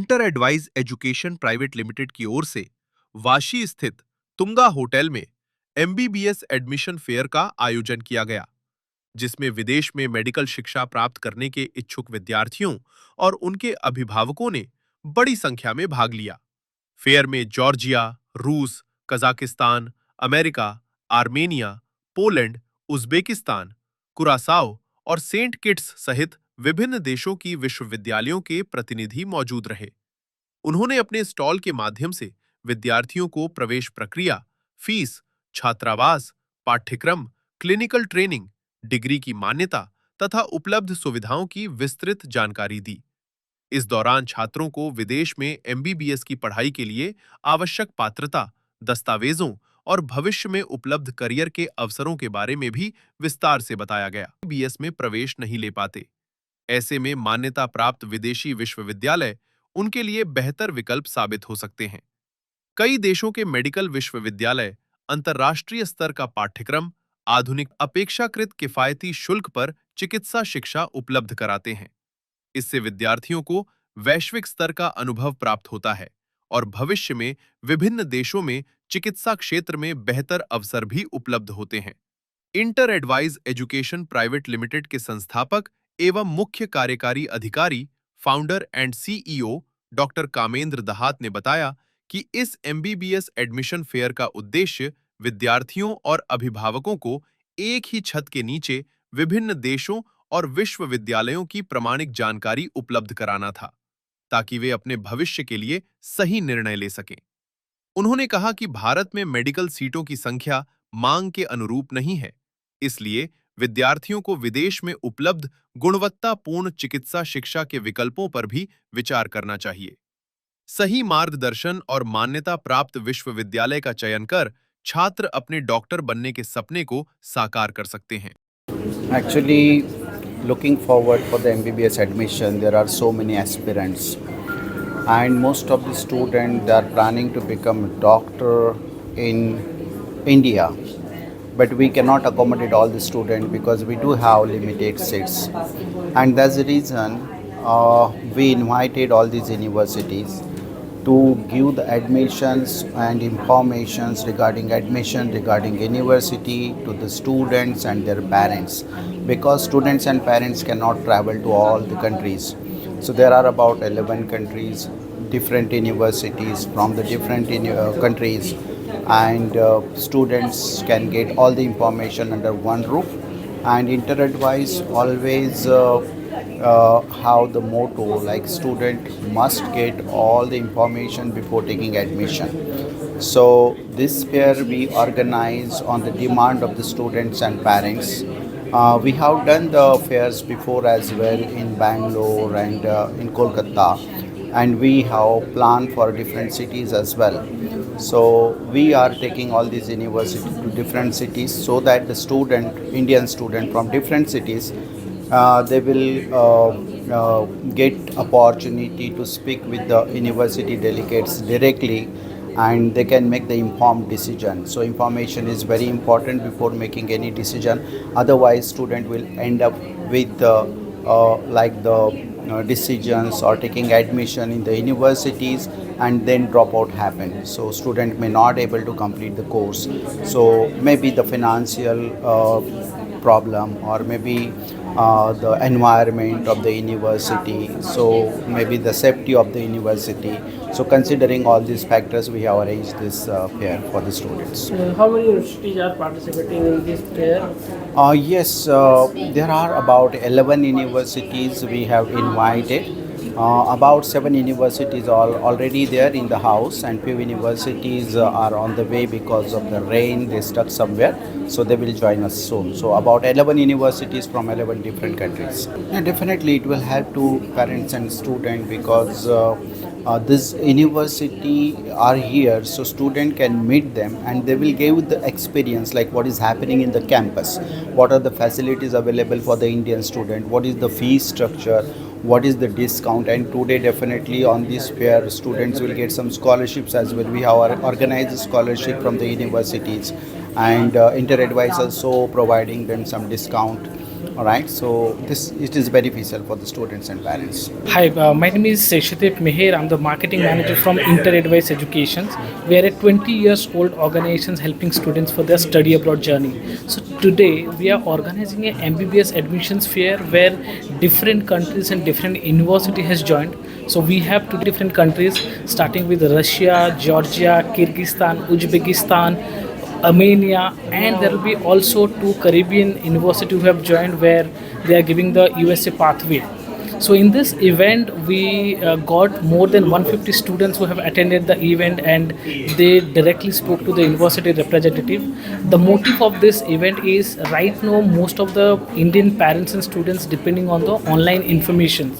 Inter advise education private limited की ओर से वाशी स्थित तुंगा होटल में एमबीबीएस एडमिशन फेयर का आयोजन किया गया, जिसमें विदेश में मेडिकल शिक्षा प्राप्त करने के इच्छुक विद्यार्थियों और उनके अभिभावकों ने बड़ी संख्या में भाग लिया। फेयर में जॉर्जिया, रूस, Kazakhstan, America, Armenia, Poland, Uzbekistan, Curacao और सेंट किट्स सहित विभिन्न देशों की विश्वविद्यालयों के प्रतिनिधि मौजूद रहे। उन्होंने अपने स्टॉल के माध्यम से विद्यार्थियों को प्रवेश प्रक्रिया, फीस, छात्रावास, पाठ्यक्रम, क्लिनिकल ट्रेनिंग, डिग्री की मान्यता तथा उपलब्ध सुविधाओं की विस्तृत जानकारी दी। इस दौरान छात्रों को विदेश में एमबीबीएस की पढ़ाई के लिए आवश्यक पात्रता, दस्तावेजों और भविष्य में उपलब्ध करियर के अवसरों के बारे में भी विस्तार से बताया गया। एमबीबीएस में प्रवेश नहीं ले पाते, ऐसे में मान्यता प्राप्त विदेशी विश्वविद्यालय उनके लिए बेहतर विकल्प साबित हो सकते हैं। कई देशों के मेडिकल विश्वविद्यालय अंतर्राष्ट्रीय स्तर का पाठ्यक्रम, आधुनिक अपेक्षाकृत किफायती शुल्क पर चिकित्सा शिक्षा उपलब्ध कराते हैं। इससे विद्यार्थियों को वैश्विक स्तर का अनुभव प्राप्त होता है और भविष्य में विभिन्न देशों में चिकित्सा क्षेत्र में बेहतर अवसर भी उपलब्ध होते हैं। Inter advise education private limited के संस्थापक एवं मुख्य कार्यकारी अधिकारी, founder and CEO doctor Kamendra Dahat ने बताया कि इस एमबीबीएस एडमिशन फेयर का उद्देश्य विद्यार्थियों और अभिभावकों को एक ही छत के नीचे विभिन्न देशों और विश्वविद्यालयों की प्रामाणिक जानकारी उपलब्ध कराना था, ताकि वे अपने भविष्य के लिए सही निर्णय ले सकें। उन्होंने कहा कि भारत में मेडिकल सीटों की संख्या मांग के अनुरूप नहीं है, इसलिए विद्यार्थियों को विदेश में उपलब्ध गुणवत्तापूर्ण चिकित्सा शिक्षा के विकल्पों पर भी विचार करना चाहिए। सही मार्गदर्शन और मान्यता प्राप्त विश्वविद्यालय का चयन कर छात्र अपने डॉक्टर बनने के सपने को साकार कर सकते हैं। Actually, looking forward for the MBBS admission, there are so many aspirants, and most of the students they are planning to become a doctor in India. But we cannot accommodate all the students because we do have limited seats, and that's the reason we invited all these universities to give the admissions and informations regarding admission regarding university to the students and their parents, because students and parents cannot travel to all the countries. So there are about 11 countries, different universities from the different countries, and students can get all the information under one roof. And InterAdvice always have the motto like student must get all the information before taking admission. So this fair we organize on the demand of the students and parents. We have done the fairs before as well in Bangalore and in Kolkata, and we have planned for different cities as well. So we are taking all these universities to different cities so that the student, Indian student from different cities, they will get opportunity to speak with the university delegates directly, and they can make the informed decision. So information is very important before making any decision. Otherwise, student will end up with like the decisions or taking admission in the universities, and then dropout happen. So student may not able to complete the course. So maybe the financial problem, or maybe the environment of the university, so maybe the safety of the university. So considering all these factors, we have arranged this fair for the students. How many universities are participating in this fair? Yes, there are about 11 universities we have invited. About 7 universities are already there in the house, and few universities are on the way because of the rain. They stuck somewhere, so they will join us soon. So about 11 universities from 11 different countries. Yeah, definitely it will help to parents and students, because this university are here, so student can meet them and they will give the experience like what is happening in the campus, what are the facilities available for the Indian student, what is the fee structure, what is the discount. And today definitely on this fair students will get some scholarships as well. We have organized scholarship from the universities, and InterAdvice also providing them some discount. All right, so this it is beneficial for the students and parents. Hi, my name is Seshadip Meher. I'm the marketing manager from InterAdvice Education. We are a 20 years old organization helping students for their study abroad journey. So today we are organizing a MBBS admissions fair where different countries and different university has joined. So we have two different countries starting with Russia, Georgia, Kyrgyzstan, Uzbekistan, Armenia, and there will be also two Caribbean universities who have joined where they are giving the USA pathway. So in this event, we got more than 150 students who have attended the event, and they directly spoke to the university representative. The motive of this event is right now most of the Indian parents and students depending on the online information,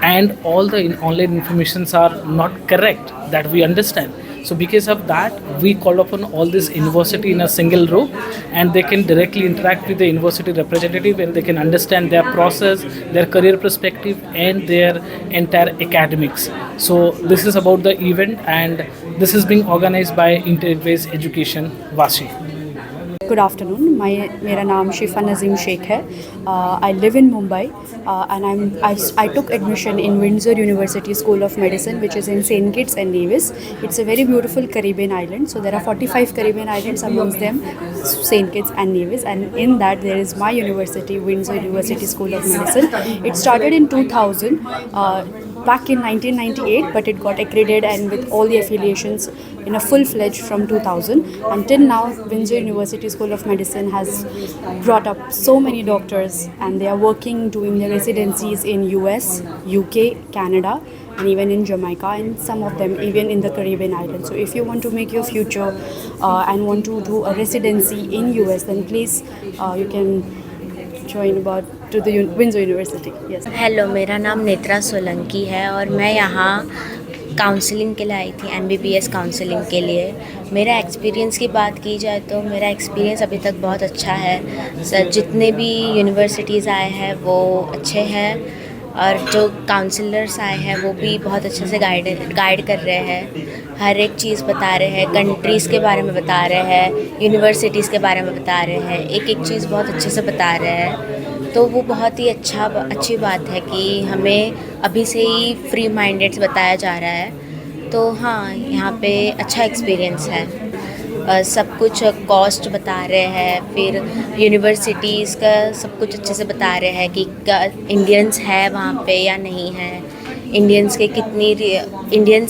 and all the online informations are not correct, that we understand. So because of that, we called upon all this university in a single row, and they can directly interact with the university representative, and they can understand their process, their career perspective, and their entire academics. So this is about the event, and this is being organized by InterAdvice Education, Vashi. Good afternoon. मेरा नाम शिफा नज़ीम शेख है. I live in Mumbai, and I took admission in Windsor University School of Medicine, which is in St. Kitts and Nevis. It's a very beautiful Caribbean island. So there are 45 Caribbean islands, amongst them St. Kitts and Nevis, and in that there is my university, Windsor University School of Medicine. It started in 2000. Back in 1998, but it got accredited and with all the affiliations in a full-fledged from 2000. Until now, Windsor University School of Medicine has brought up so many doctors, and they are working, doing their residencies in US, UK, Canada, and even in Jamaica, and some of them even in the Caribbean islands. So if you want to make your future and want to do a residency in US, then please you can join about to the Windsor University. Yes. Hello, मेरा नाम नेत्रा सोलंकी है और मैं यहाँ counselling के लिए आई थी, MBBS counselling के लिए. मेरा एक्सपीरियंस की बात की जाए तो मेरा एक्सपीरियंस अभी तक बहुत अच्छा है सर. जितने भी यूनिवर्सिटीज़ आए हैं वो अच्छे हैं, और जो काउंसलर्स आए हैं वो भी बहुत अच्छे से गाइड कर रहे हैं. हर एक चीज़ बता रहे हैं, कंट्रीज़ के बारे में बता रहे हैं, यूनिवर्सिटीज़ के बारे में बता रहे हैं, एक एक चीज़ बहुत अच्छे से बता रहे हैं. तो वो बहुत ही अच्छी बात है कि हमें अभी से ही फ्री माइंडेड बताया जा रहा है. तो हाँ, यहाँ पे अच्छा एक्सपीरियंस है. सब कुछ कॉस्ट बता रहे हैं, फिर यूनिवर्सिटीज़ का सब कुछ अच्छे से बता रहे हैं कि इंडियंस है वहाँ पे या नहीं है, इंडियंस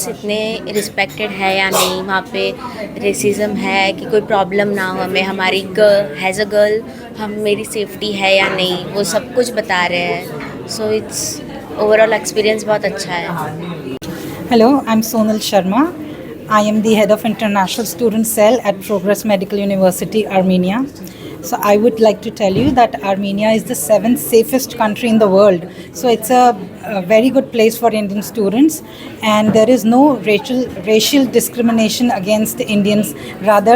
इतने रिस्पेक्टेड है या नहीं, वहाँ पे रेसिज्म है कि कोई प्रॉब्लम ना हो हमें, हमारी एज अ गर्ल मेरी सेफ्टी है या नहीं, वो सब कुछ बता रहे हैं. सो इट्स ओवरऑल एक्सपीरियंस बहुत अच्छा है. Hello, I'm Sonal Sharma. I am the head of International Student Cell at Progress Medical University, Armenia. So I would like to tell you that Armenia is the 7th safest country in the world. So it's a very good place for Indian students, and there is no racial discrimination against Indians. Rather,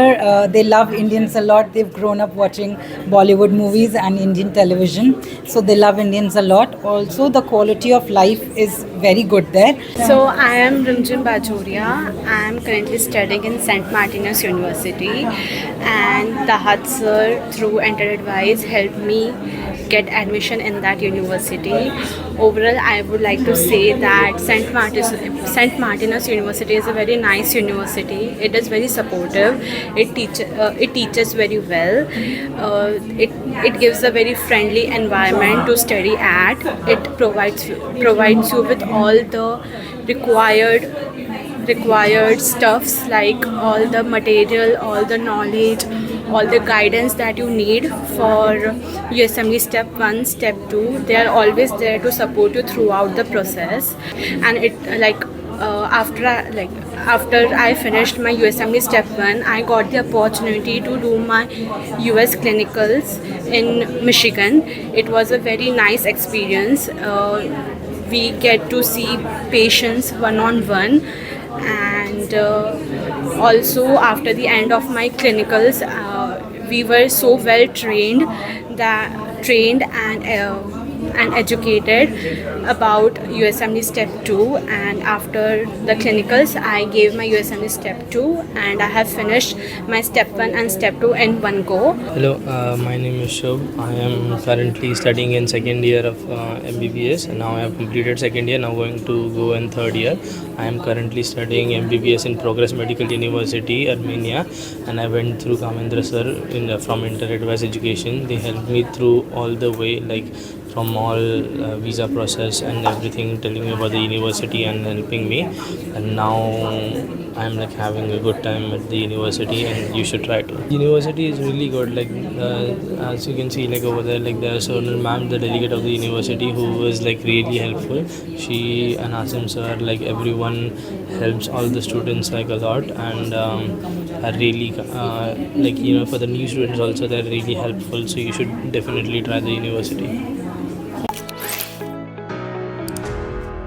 they love Indians a lot. They've grown up watching Bollywood movies and Indian television, so they love Indians a lot. Also, the quality of life is very good there. So I am Rimjin Bajoria. I am currently studying in St. Martinus University, and Tahat sir through InterAdvice helped me get admission in that university. Overall, I would like to say that St. Martinus University is a very nice university. It is very supportive. It teaches very well. It gives a very friendly environment to study at. It provides you with all the required stuffs, like all the material, all the knowledge, all the guidance that you need for USMLE step 1, step 2. They are always there to support you throughout the process. And after I finished my USMLE step 1, I got the opportunity to do my US clinicals in Michigan. It was a very nice experience. We get to see patients one-on-one, and also after the end of my clinicals, we were so well trained and and educated about USMLE Step 2, and after the clinicals I gave my USMLE Step 2 and I have finished my Step 1 and Step 2 in one go. Hello, my name is Shubh. I am currently studying in second year of MBBS, and now I have completed second year, now going to go in third year. I am currently studying MBBS in Progress Medical University, Armenia, and I went through Kamendra sir from Inter-Advice Education. They helped me through all the way, like from all visa process and everything, telling me about the university and helping me. And now I'm like having a good time at the university, and you should try to. University is really good. Like as you can see, like over there, like the Sonal ma'am, the delegate of the university, who was like really helpful. She and Asim sir, like everyone helps all the students like a lot, and are really like for the new students also they're really helpful. So you should definitely try the university.